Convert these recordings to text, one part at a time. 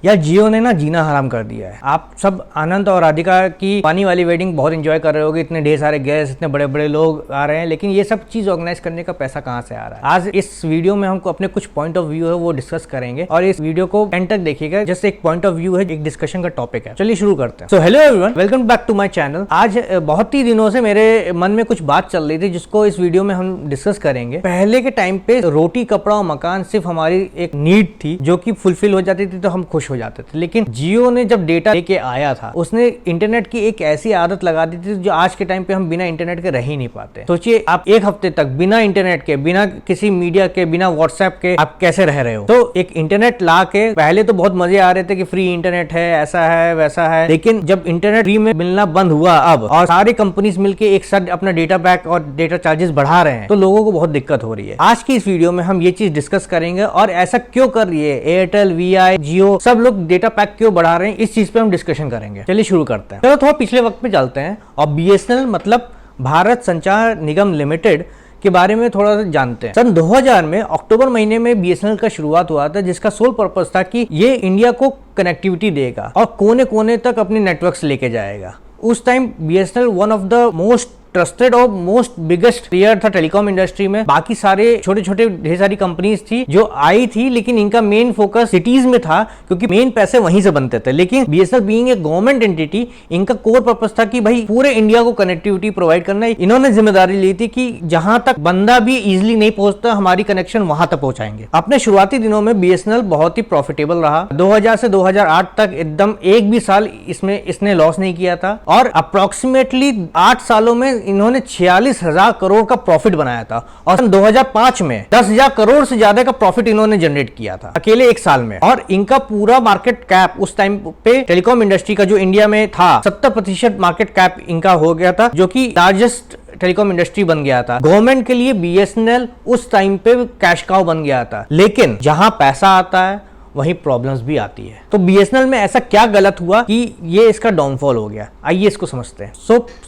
या जियो ने ना जीना हराम कर दिया है। आप सब आनंद और राधिका की पानी वाली वेडिंग बहुत एंजॉय कर रहे होगे, इतने ढेर सारे गेस्ट, इतने बड़े बड़े लोग आ रहे हैं, लेकिन ये सब चीज ऑर्गेनाइज करने का पैसा कहाँ से आ रहा है। आज इस वीडियो में हमको अपने कुछ पॉइंट ऑफ व्यू है वो डिस्कस करेंगे और इस वीडियो को एंड तक देखिएगा। जस्ट एक पॉइंट ऑफ व्यू है, एक डिस्कशन का टॉपिक है। चलिए शुरू करते हैं। So hello everyone, welcome back to my channel. आज बहुत ही दिनों से मेरे मन में कुछ बात चल रही थी जिसको इस वीडियो में हम डिस्कस करेंगे। पहले के टाइम पे रोटी कपड़ा और मकान सिर्फ हमारी एक नीड थी जो कि फुलफिल हो जाती थी तो हम खुश हो जाते थे, लेकिन जियो ने जब डेटा लेके आया था उसने इंटरनेट की एक ऐसी आदत लगा दी थी जो आज के टाइम पे हम बिना इंटरनेट के रह ही नहीं पाते। सोचिए आप एक हफ्ते तक बिना इंटरनेट के, बिना किसी मीडिया के, बिना व्हाट्सएप के आप कैसे रह रहे हो। तो एक इंटरनेट ला के पहले तो बहुत मजे आ रहे थे कि फ्री इंटरनेट है, ऐसा है वैसा है, लेकिन जब इंटरनेट फ्री में मिलना बंद हुआ अब और सारी कंपनीज मिलके एक साथ अपना डेटा पैक और डेटा चार्जेस बढ़ा रहे हैं तो लोगों को बहुत दिक्कत हो रही है। आज की इस वीडियो में हम ये चीज डिस्कस करेंगे और ऐसा क्यों कर रही है एयरटेल, वीआई, जियो सब लोग डेटा पैक क्यों बढ़ा रहे हैं, इस चीज पे हम डिस्कशन करेंगे। चलिए शुरू करते हैं। चलो थोड़ा पिछले वक्त पे चलते हैं और बीएसएनएल मतलब भारत संचार निगम लिमिटेड के बारे में थोड़ा सा जानते हैं। सन 2000 में अक्टूबर महीने में बीएसएनएल का शुरुआत हुआ था जिसका सोल पर्पस था कि ये इंडिया को कनेक्टिविटी देगा और कोने कोने तक अपने नेटवर्क्स लेके जाएगा। उस time BSNL one of the most trusted और मोस्ट बिगेस्ट प्लेयर था टेलीकॉम इंडस्ट्री में। बाकी सारे छोटे छोटे ढेर सारी कंपनीज थी जो आई थी, लेकिन इनका मेन फोकस सिटीज में था क्योंकि मेन पैसे वहीं से बनते थे। लेकिन BSNL being a government entity, इनका कोर पर्पस था कि भाई पूरे इंडिया को कनेक्टिविटी प्रोवाइड करना। इन्होंने जिम्मेदारी ली थी कि जहां तक बंदा भी इजिली नहीं पहुंचता हमारी कनेक्शन वहां तक पहुंचाएंगे। अपने शुरुआती दिनों में बीएसएनएल बहुत ही प्रॉफिटेबल रहा। 2000 से 2008 तक एकदम एक भी साल इसमें इसने लॉस नहीं किया था और अप्रोक्सीमेटली 8 सालों में इन्होंने 46,000 करोड़ का प्रॉफिट बनाया था और सन 2005 में 10,000 करोड़ से ज्यादा का प्रॉफिट इन्होंने जनरेट किया था अकेले एक साल में। और इनका पूरा मार्केट कैप उस टाइम पे टेलीकॉम इंडस्ट्री का जो इंडिया में था 70% मार्केट कैप इनका हो गया था, जो कि लार्जेस्ट टेलीकॉम इंडस्ट्री बन गया था। गवर्नमेंट के लिए बीएसएनएल उस टाइम पे कैश काउ बन गया था, लेकिन जहां पैसा आता है वहीं प्रॉब्लम्स भी आती है। तो बीएसएनएल में ऐसा क्या गलत हुआ कि ये इसका डाउनफॉल हो गया, आइए इसको समझते हैं।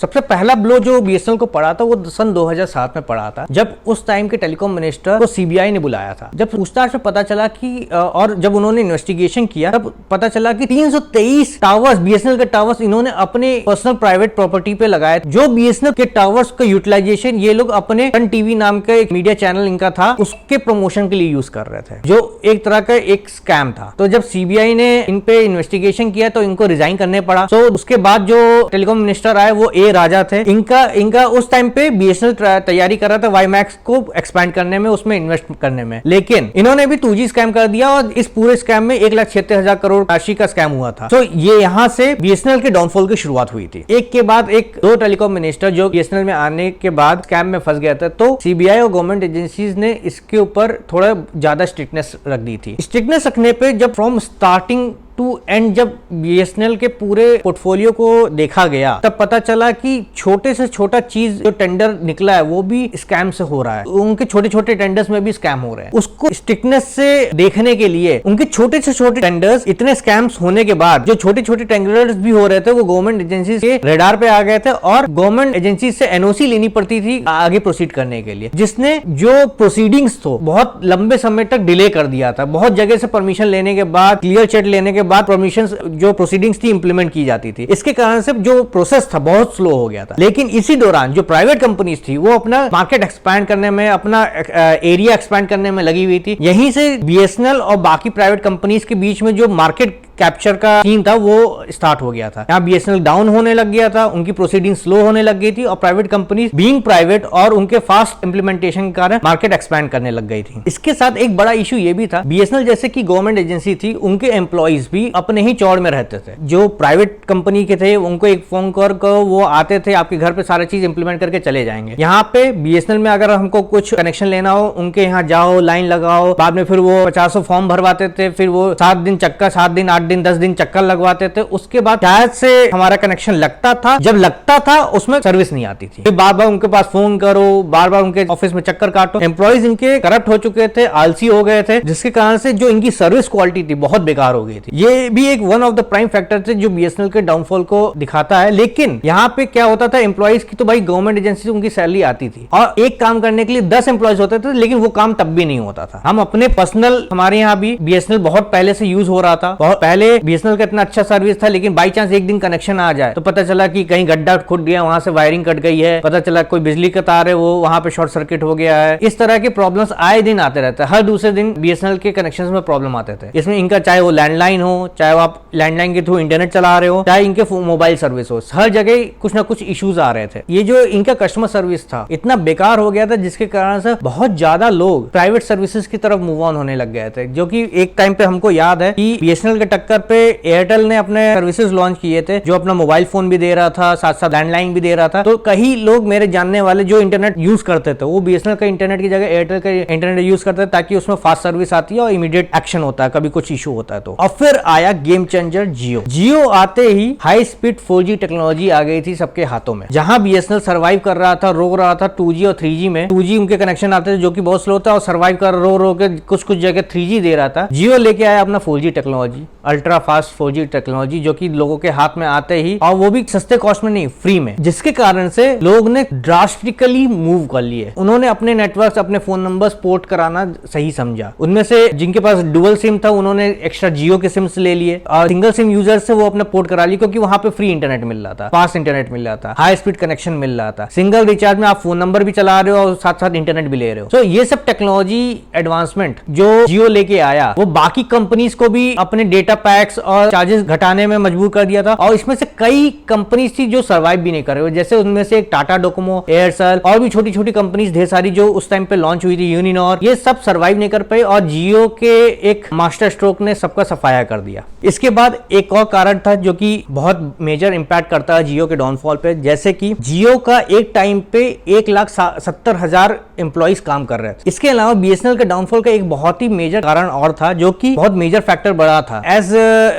सबसे पहला ब्लो जो बीएसएनएल को पड़ा था वो सन 2007 में पड़ा था, जब उस टाइम के टेलीकॉम मिनिस्टर को सीबीआई ने बुलाया था। जब पूछताछ में पता चला कि और जब उन्होंने इन्वेस्टिगेशन किया तब पता चला कि 323 टावर्स, बीएसएनएल के टावर्स इन्होंने अपने पर्सनल प्राइवेट प्रॉपर्टी पे लगाए। जो बीएसएनएल के टावर्स का यूटिलाइजेशन ये लोग अपने सन टीवी नाम का एक मीडिया चैनल इनका था उसके प्रमोशन के लिए यूज कर रहे थे, जो एक तरह का एक स्कैम था। तो जब सीबीआई ने इन पे इन्वेस्टिगेशन किया तो इनको रिजाइन करने पड़ा। तो उसके बाद जो टेलीकॉम मिनिस्टर आए वो ए राजा थे। इनका उस टाइम पे बीएसएनएल तैयारी कर रहा था वाईमैक्स को एक्सपैंड करने में, उसमें इन्वेस्ट करने में, लेकिन इन्होंने भी 2G स्कैम कर दिया और इस पूरे स्कैम में 1,76,000 करोड़ राशि का स्कैम हुआ था। तो ये यहाँ से बीएसएनएल के डाउनफॉल की शुरुआत हुई थी। एक के बाद एक दो टेलीकॉम मिनिस्टर जो बीएसएनएल में आने के बाद स्कैम में फंस गया था, तो सीबीआई और गवर्नमेंट एजेंसीज ने इसके ऊपर थोड़ा ज्यादा स्ट्रिक्टनेस रख दी थी। स्ट्रिक्टनेस रखने पे जब फ्रॉम स्टार्टिंग टू एंड जब बीएसएनएल के पूरे पोर्टफोलियो को देखा गया तब पता चला कि छोटे से छोटा चीज जो टेंडर निकला है वो भी स्कैम से हो रहा है, उनके छोटे छोटे टेंडर्स में भी स्कैम हो रहे हैं। उसको स्ट्रिक्टनेस से देखने के लिए उनके छोटे से छोटे टेंडर्स इतने स्कैम्स होने के बाद जो छोटे छोटे टेंडर्स भी हो रहे थे वो गवर्नमेंट एजेंसी के रेडार पे आ गए थे और गवर्नमेंट एजेंसी से एनओसी लेनी पड़ती थी आगे प्रोसीड करने के लिए, जिसने जो प्रोसीडिंग्स थो बहुत लंबे समय तक डिले कर दिया था। बहुत जगह से परमिशन लेने के बाद, क्लियर चिट लेने के बाद परमिशंस जो प्रोसीडिंग्स थी इंप्लीमेंट की जाती थी। इसके कारण से जो प्रोसेस था बहुत स्लो हो गया था। लेकिन इसी दौरान जो प्राइवेट कंपनीज थी वो अपना मार्केट एक्सपैंड करने में, अपना एरिया एक्सपैंड करने में लगी हुई थी। यहीं से बीएसएनएल और बाकी प्राइवेट कंपनीज के बीच में जो मार्केट कैप्चर का सीन था वो स्टार्ट हो गया था। यहाँ बीएसएनएल डाउन होने लग गया था, उनकी प्रोसीडिंग स्लो होने लग गई थी और प्राइवेट कंपनीज बीइंग प्राइवेट और उनके फास्ट इंप्लीमेंटेशन के कारण मार्केट एक्सपैंड करने लग गई थी। इसके साथ एक बड़ा इशू ये भी था, बीएसएनएल जैसे कि गवर्नमेंट एजेंसी थी, उनके एम्प्लॉइज भी अपने ही चौड़ में रहते थे। जो प्राइवेट कंपनी के थे उनको एक फोन कर वो आते थे आपके घर पे सारी चीज इंप्लीमेंट करके चले जाएंगे। यहाँ पे बीएसएनएल में अगर हमको कुछ कनेक्शन लेना हो उनके यहाँ जाओ, लाइन लगाओ, बाद में फिर वो 50 फॉर्म भरवाते थे, फिर वो 7 दिन चक्कर, 7 दिन 8 दिन 10 दिन चक्कर लगवाते थे। उसके बाद शायद से हमारा कनेक्शन लगता था, जब लगता था उसमें सर्विस नहीं आती थी। बार बार उनके पास फोन करो, बार बार उनके ऑफिस में चक्कर काटो। एम्प्लॉइज इनके करप्ट हो चुके थे, आलसी हो गए थे, जिसके कारण से जो इनकी सर्विस क्वालिटी थी बहुत बेकार हो गई थी। ये भी एक one of the prime factor थे जो बीएसएनएल के डाउनफॉल को दिखाता है। लेकिन यहाँ पे क्या होता था, एम्प्लॉइज की तो भाई गवर्नमेंट एजेंसी से उनकी सैलरी आती थी और एक काम करने के लिए 10 एम्प्लॉइज होते थे, लेकिन वो काम तब भी नहीं होता था। हम अपने पर्सनल, हमारे यहाँ भी बीएसएनएल बहुत पहले से यूज हो रहा था, बहुत पहले पहले बीएसएनएल का इतना अच्छा सर्विस था, लेकिन बाई चांस एक दिन कनेक्शन आ जाए तो पता चला कि कहीं गड्ढा खुद गया, वहां से वायरिंग कट गई है, पता चला कोई बिजली का तार है वो वहां पे शॉर्ट सर्किट हो गया है। इस तरह के प्रॉब्लम्स आए दिन आते रहते हैं, हर दूसरे दिन बीएसएनएल के कनेक्शंस में प्रॉब्लम आते थे। इसमें इनका चाहे वो लैंडलाइन हो, चाहे वो आप लैंडलाइन के थ्रू इंटरनेट चला रहे हो, चाहे इनके मोबाइल सर्विस हो, हर जगह कुछ ना कुछ इश्यूज आ रहे थे। ये जो इनका कस्टमर सर्विस था इतना बेकार हो गया था, जिसके कारण से बहुत ज्यादा लोग प्राइवेट सर्विसेज की तरफ मूव ऑन होने लग गए थे। जो कि एक टाइम पे हमको याद है कि बीएसएनएल के टक्कर पे एयरटेल ने अपने सर्विसेज लॉन्च किए थे, जो अपना मोबाइल फोन भी दे रहा था, साथ साथ लैंडलाइन भी दे रहा था। तो कई लोग मेरे जानने वाले जो इंटरनेट यूज करते थे वो बीएसएनएल का इंटरनेट की जगह एयरटेल का इंटरनेट यूज करते थे, ताकि उसमें फास्ट सर्विस आती है और इमीडिएट एक्शन होता है कभी कुछ इशू होता है तो। और फिर आया गेम चेंजर जियो। जियो आते ही हाई स्पीड 4G टेक्नोलॉजी आ गई थी सबके हाथों में। जहां बीएसएनएल सर्वाइव कर रहा था, रो रहा था 2G और 3G में, 2G उनके कनेक्शन आते थे जो कि बहुत स्लो था, और सर्वाइव कर रो के कुछ जगह 3G दे रहा था। जियो लेके आया अपना 4G technology, ultra fast 4G technology, जो कि लोगों के हाथ में आते ही, और वो भी सस्ते कॉस्ट में नहीं, फ्री में, जिसके कारण से लोग ने ड्रास्टिकली मूव कर लिए। उन्होंने अपने नेटवर्क, अपने फोन नंबर्स पोर्ट कराना सही समझा। उनमें से जिनके पास डुअल सिम था उन्होंने एक्स्ट्रा जियो के सिम्स ले लिए, और सिंगल सिम यूजर से वो अपने पोर्ट करा लिए, क्योंकि वहां पे फ्री इंटरनेट मिल रहा था, फास्ट इंटरनेट मिल रहा था, हाई स्पीड कनेक्शन मिल रहा था, सिंगल रिचार्ज में आप फोन नंबर भी चला रहे हो और साथ साथ इंटरनेट भी ले रहे हो। तो ये सब टेक्नोलॉजी एडवांसमेंट जो जियो लेके आया, वो बाकी कंपनीज को भी अपने डेटा पैक्स और चार्जेस घटाने में मजबूर कर दिया था। और इसमें से कई कंपनीज थी जो सर्वाइव भी नहीं कर रहे, जैसे उनमें से एक टाटा डोकोमो, एयरसेल और भी छोटी छोटी कंपनीज ढेर सारी जो उस टाइम पे लॉन्च हुई थी, यूनिनॉर, ये सब सर्वाइव नहीं कर पाए, और जियो के एक मास्टर स्ट्रोक ने सबका सफाया कर दिया। इसके बाद एक और कारण था जो कि बहुत मेजर इंपैक्ट करता है जियो के डाउनफॉल पे, जैसे कि जियो का एक टाइम पे 1,70,000 एम्प्लॉइज काम कर रहे थे। इसके अलावा बीएसएनएल के डाउनफॉल का एक बहुत ही मेजर कारण और था, जो कि बहुत मेजर फैक्टर बड़ा था। एज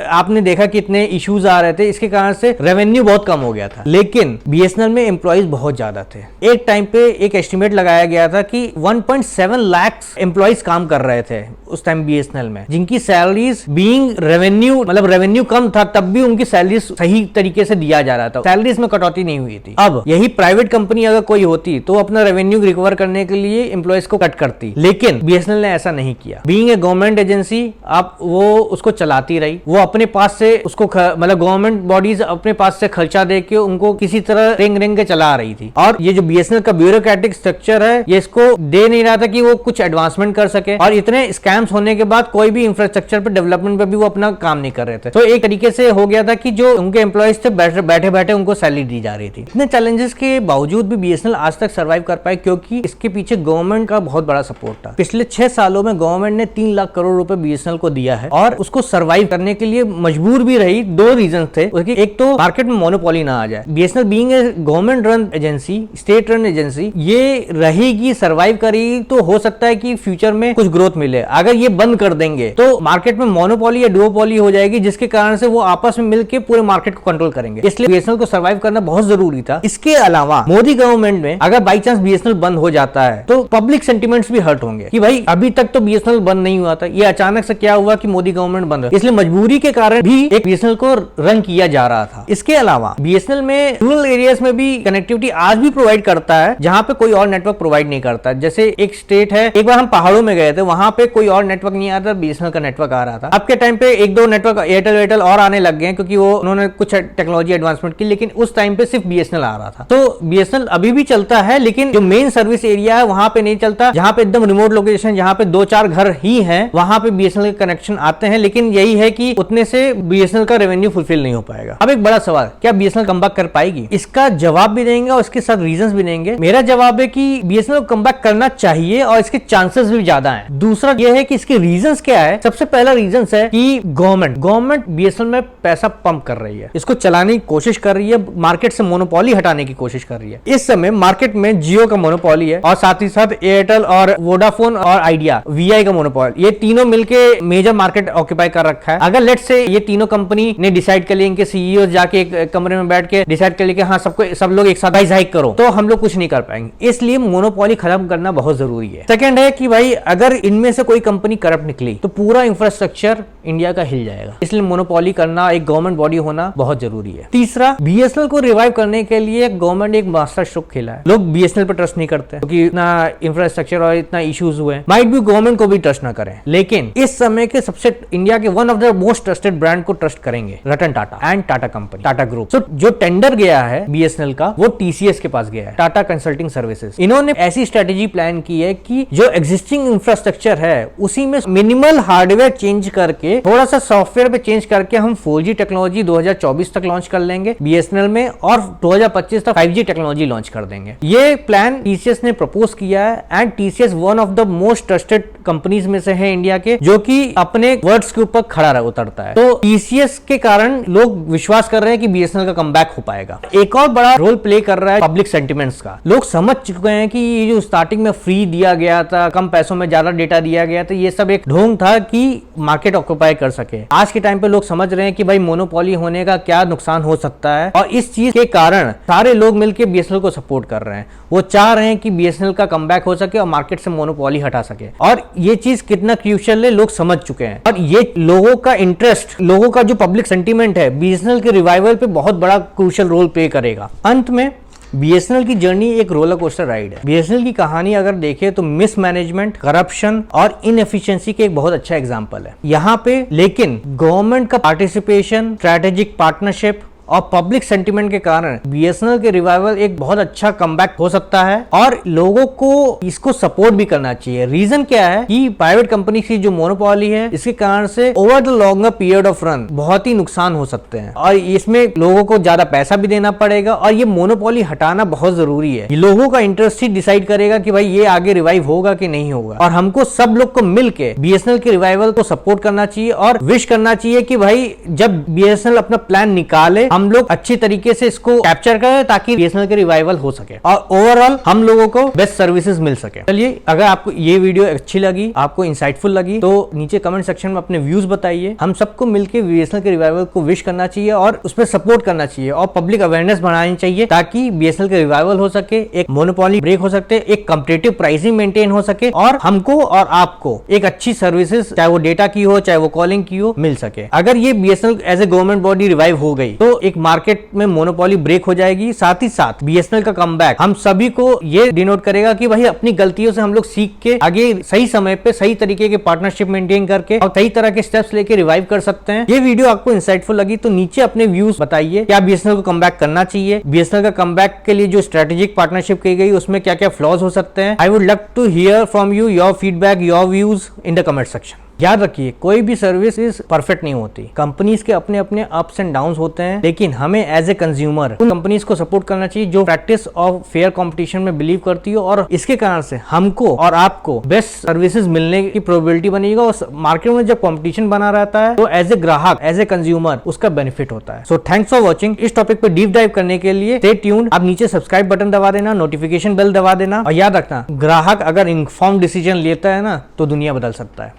आपने देखा कि इतने इश्यूज आ रहे थे, इसके कारण से रेवेन्यू बहुत कम हो गया था, लेकिन बीएसएनएल में एम्प्लॉइज बहुत ज्यादा थे। एक टाइम पे एक एस्टिमेट लगाया गया था कि 1.7 लाख एम्प्लॉइज काम कर रहे थे उस टाइम बीएसएनएल में, जिनकी सैलरीज बीइंग रेवेन्यू, मतलब रेवेन्यू कम था तब भी उनकी सैलरीज सही तरीके से दिया जा रहा था, सैलरीज में कटौती नहीं हुई थी। अब यही प्राइवेट कंपनी अगर कोई होती तो अपना रेवेन्यू रिकवर करने के लिए एम्प्लॉइज को कट करती, लेकिन बीएसएनएल ने ऐसा नहीं किया। बीइंग ए गवर्नमेंट एजेंसी, आप वो उसको चलाती रही, वो अपने पास से उसको मतलब गवर्नमेंट बॉडीज अपने पास से खर्चा देके उनको किसी तरह रेंग के चला रही थी। और ये जो बीएसएनएल का ब्यूरोक्रेटिक स्ट्रक्चर है, ये इसको दे नहीं रहा था कि वो कुछ एडवांसमेंट कर सके, और इतने स्कैम्स होने के बाद कोई भी इंफ्रास्ट्रक्चर पे, डेवलपमेंट पे भी वो अपना काम नहीं कर रहे थे। तो एक तरीके से हो गया था कि जो उनके एम्प्लॉइज थे बैठे बैठे उनको सैलरी दी जा रही थी। इतने चैलेंजेस के बावजूद भी बीएसएनएल आज तक सर्वाइव कर पाए, क्योंकि इसके पीछे गवर्नमेंट का बहुत बड़ा सपोर्ट था। पिछले 6 सालों में गवर्नमेंट ने 3 लाख करोड़ रुपए बीएसएनएल को दिया है, और उसको सर्वाइव करने के लिए मजबूर भी रही। 2 रीजन थे, एक तो मार्केट में मोनोपोली ना आ जाए। BSNL being a government run agency, state run agency, ये रहेगी, सर्वाइव करेगी, तो हो सकता है कि फ्यूचर में कुछ ग्रोथ मिले। अगर ये बंद कर देंगे तो मार्केट में मोनोपोली या डुओपोली हो जाएगी, जिसके कारण से वो आपस में मिलकर पूरे मार्केट को कंट्रोल करेंगे। इसलिए बीएसएनएल को सर्वाइव करना बहुत जरूरी था। इसके अलावा मोदी गवर्नमेंट में अगर बाई चांस बीएसएनएल बंद हो जाता है तो पब्लिक सेंटिमेंट्स भी हर्ट होंगे कि भाई अभी तक तो बीएसएनएल बंद नहीं हुआ था, ये अचानक से क्या हुआ कि मोदी गवर्नमेंट बंद हुआ। इसलिए मजबूरी के कारण भी एक बीएसएनएल को रन किया जा रहा था। इसके अलावा बीएसएनएल में रूरल एरियाज में भी कनेक्टिविटी आज भी प्रोवाइड करता है, जहां पे कोई और नेटवर्क प्रोवाइड नहीं करता। जैसे एक स्टेट है, एक बार हम पहाड़ों में गए थे, वहां पे कोई और नेटवर्क नहीं आता, बीएसएनएल का नेटवर्क आ रहा था। अब के टाइम पे 1-2 नेटवर्क एयरटेल और आने लग गए, क्योंकि वो उन्होंने कुछ टेक्नोलॉजी एडवांसमेंट की, लेकिन उस टाइम पे सिर्फ बीएसएनएल आ रहा था। तो बीएसएनएल अभी भी चलता है, लेकिन जो मेन सर्विस एरिया है वहां पे नहीं चलता। जहां पे एकदम रिमोट लोकेशन, जहां पे 2-4 घर ही हैं, वहां पे बीएसएनएल के कनेक्शन आते हैं, लेकिन यही है कि उतने से बीएसएनएल का रेवेन्यू फुलफिल नहीं हो पाएगा। अब एक बड़ा सवाल, क्या बीएसएनएल कमबैक कर पाएगी? इसका जवाब भी देंगे और इसके साथ रीजंस भी देंगे। मेरा जवाब है कि बीएसएनएल को कमबैक करना चाहिए और इसके चांसेस भी ज्यादा हैं। दूसरा यह है कि इसके रीजंस क्या है। सबसे पहला रीजन है कि गवर्नमेंट बीएसएनएल में पैसा पंप कर रही है, इसको चलाने की कोशिश कर रही है, मार्केट से मोनोपोली हटाने की कोशिश कर रही है। इस समय मार्केट में जियो का मोनोपोली है, और साथ ही साथ एयरटेल और वोडाफोन और आइडिया, वीआई का मोनोपोली, ये तीनों मिलके मेजर मार्केट ऑक्यूपाई कर रखा है। अगर लेट्स से ये तीनों कंपनी ने डिसाइड कर लिया, इनके सीईओ जाके एक कमरे में बैठ के डिसाइड कर लिया कि हाँ सब लोग एक साथ प्राइस हाइक करो, तो हम लोग कुछ नहीं कर पाएंगे। इसलिए मोनोपोली खत्म करना बहुत जरूरी है। सेकंड है कि भाई अगर इनमें से कोई कंपनी करप्ट निकली तो पूरा इंफ्रास्ट्रक्चर इंडिया का हिल जाएगा, इसलिए मोनोपोली करना, एक गवर्नमेंट बॉडी होना बहुत जरूरी है। तीसरा, बीएसएनएल को रिवाइव करने के लिए गवर्नमेंट ने एक मास्टर स्ट्रोक खेला है। लोग बीएसएनएल पर ट्रस्ट नहीं करते क्योंकि इतना इंफ्रास्ट्रक्चर और इतना इश्यूज हुए, माइट भी गवर्नमेंट को भी ट्रस्ट ना करें, लेकिन इस समय के सबसे इंडिया के वन ऑफ द सबसे मोस्ट ट्रस्टेड ब्रांड को ट्रस्ट करेंगे, Ratan Tata and Tata company, Tata group. तो जो टेंडर गया है बीएसएनएल का वो टीसीएस के पास गया है, टाटा कंसल्टिंग सर्विसेज। इन्होंने ऐसी स्ट्रेटेजी प्लान की है कि जो एग्जिस्टिंग इंफ्रास्ट्रक्चर है उसी में मिनिमल हार्डवेयर चेंज करके, थोड़ा सा सॉफ्टवेयर पे चेंज करके हम 4G टेक्नोलॉजी 2024 तक लॉन्च कर लेंगे बीएसएनएल में और 2025 तक 5G टेक्नोलॉजी लॉन्च कर देंगे। ये प्लान टीसीएस ने प्रपोज किया है and TCS one of the most trusted companies में से है इंडिया के, जो कि अपने वर्ड्स के ऊपर खड़ा उतरता है। तो टीसीएस के कारण लोग विश्वास कर रहे हैं कि बीएसएनएल का कमबैक हो पाएगा। एक और बड़ा रोल प्ले कर रहा है पब्लिक सेंटिमेंट्स का। लोग समझ चुके हैं कि ये जो स्टार्टिंग में फ्री दिया गया था, कम पैसों में ज्यादा डेटा दिया गया था, ये सब एक ढोंग था कि मार्केट ऑक्यूपाई कर सके। आज के टाइम पे लोग समझ रहे हैं कि भाई मोनोपोली होने का क्या नुकसान हो सकता है, और इस चीज के कारण सारे लोग मिलकर बीएसएनएल को सपोर्ट कर रहे हैं। वो चाह रहे हैं कि बीएसएनएल का कमबैक हो सके और मार्केट से मोनोपोली हटा सके, और ये चीज कितना क्रूशियल है लोग समझ चुके हैं। और ये लोगों का इंटरेस्ट, लोगों का जो पब्लिक सेंटीमेंट है बीएसएनएल के रिवाइवल पे बहुत बड़ा क्रूशियल रोल प्ले करेगा। अंत में बीएसएनएल की जर्नी एक रोलर कोस्टर राइड है। बीएसएनएल की कहानी अगर देखें तो मिसमैनेजमेंट, करप्शन और इनएफिशिएंसी के एक बहुत अच्छा एग्जांपल है यहाँ पे। लेकिन गवर्नमेंट का पार्टिसिपेशन, स्ट्रैटेजिक पार्टनरशिप और पब्लिक सेंटीमेंट के कारण बीएसएनएल के रिवाइवल एक बहुत अच्छा कमबैक हो सकता है, और लोगों को इसको सपोर्ट भी करना चाहिए। रीजन क्या है कि प्राइवेट कंपनी की जो मोनोपोली है इसके कारण से over the longer period of run बहुत ही नुकसान हो सकते हैं, और इसमें लोगों को ज्यादा पैसा भी देना पड़ेगा, और ये मोनोपोली हटाना बहुत जरूरी है। लोगों का इंटरेस्ट ही डिसाइड करेगा कि भाई ये आगे रिवाइव होगा कि नहीं होगा, और हमको सब लोग को मिलकर बीएसएनएल के रिवाइवल को सपोर्ट करना चाहिए और विश करना चाहिए कि भाई जब बीएसएनएल अपना प्लान निकाले हम लोग अच्छी तरीके से इसको कैप्चर करें ताकि बीएसएनएल के रिवाइवल हो सके और ओवरऑल हम लोगों को बेस्ट सर्विसेज मिल सके। चलिए, अगर आपको ये वीडियो अच्छी लगी, आपको इंसाइटफुल लगी, तो नीचे कमेंट सेक्शन में अपने व्यूज बताइए। हम सबको मिलकर बीएसएनएल के रिवाइवल को विश करना चाहिए और उस पर सपोर्ट करना चाहिए और पब्लिक अवेयरनेस बढ़ानी चाहिए ताकि बीएसएनएल के रिवाइवल हो सके, एक मोनोपोली ब्रेक हो सकते, एक कॉम्पिटिटिव प्राइसिंग मेंटेन हो सके, और हमको और आपको एक अच्छी सर्विसेज, चाहे वो डेटा की हो चाहे वो कॉलिंग की हो, मिल सके। अगर ये BSNL as a government body revive हो गई तो एक मार्केट में मोनोपोली ब्रेक हो जाएगी। साथ ही साथ बीएसएनएल का कमबैक हम सभी को ये डिनोट करेगा कि भाई अपनी गलतियों से हम लोग सीख के आगे सही समय पे सही तरीके के पार्टनरशिप मेंटेन करके और कई तरह के स्टेप्स लेके रिवाइव कर सकते हैं। ये वीडियो आपको इंसाइटफुल लगी तो नीचे अपने व्यूज बताइए, क्या बीएसएनएल को कमबैक करना चाहिए, बीएसएनएल का कमबैक के लिए जो स्ट्रेटेजिक पार्टनरशिप की गई उसमें क्या क्या फ्लॉज हो सकते हैं। I would love to hear from you your feedback, your views in the comment section. याद रखिए, कोई भी सर्विस परफेक्ट नहीं होती। कंपनीज के अपने अपने अप्स एंड डाउन्स होते हैं, लेकिन हमें एज ए कंज्यूमर उन कंपनीज को सपोर्ट करना चाहिए जो प्रैक्टिस ऑफ फेयर कंपटीशन में बिलीव करती हो, और इसके कारण से हमको और आपको बेस्ट सर्विसेज मिलने की प्रोबेबिलिटी बनेगी। और मार्केट में जब कंपटीशन बना रहता है तो एज ए ग्राहक, एज ए कंज्यूमर उसका बेनिफिट होता है। So thanks for watching. इस टॉपिक पे डीप डाइव करने के लिए स्टे ट्यून्ड। आप नीचे सब्सक्राइब बटन दबा देना, नोटिफिकेशन बेल दबा देना, और याद रखना, ग्राहक अगर इन्फॉर्म डिसीजन लेता है ना तो दुनिया बदल सकता है।